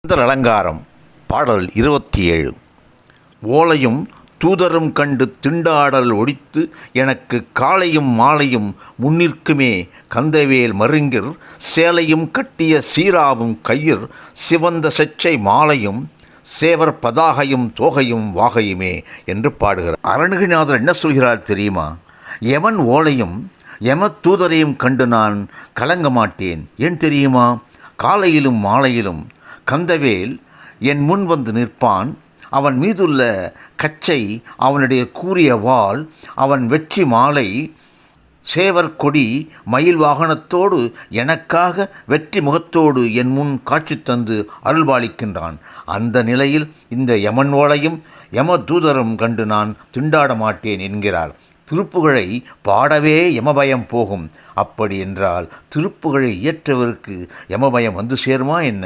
சுந்தர அலங்காரம் பாடல் 27. ஓலையும் தூதரும் கண்டு திண்டாடல் ஒழித்து எனக்கு காலையும் மாலையும் முன்னிற்குமே கந்தவேல் மருங்கிற் சேலையும் கட்டிய சீராவும் கையிற் சிவந்த செச்சை மாலையும் சேவர் பதாகையும் தோகையும் வாகையுமே என்று பாடுகிறார். அருணகிரிநாதர் என்ன சொல்கிறார் தெரியுமா? எவன் ஓலையும் எம தூதரையும் கண்டு நான் கலங்க மாட்டேன். ஏன் தெரியுமா? காலையிலும் மாலையிலும் கந்தவேல் என் முன் வந்து நிற்பான். அவன் மீதுள்ள கச்சை, அவனுடைய கூரிய வாள், அவன் வெற்றி மாலை, சேவர் கொடி, மயில் வாகனத்தோடு எனக்காக வெற்றி முகத்தோடு என் முன் காட்சி தந்து அருள்பாலிக்கின்றான். அந்த நிலையில் இந்த யமன் ஓலையும் யம தூதரும் கண்டு நான் திண்டாட மாட்டேன் என்கிறார். திருப்புகழை பாடவே யமபயம் போகும். அப்படி என்றால் திருப்புகழை இயற்றவருக்கு யமபயம் வந்து சேருமா என்ன?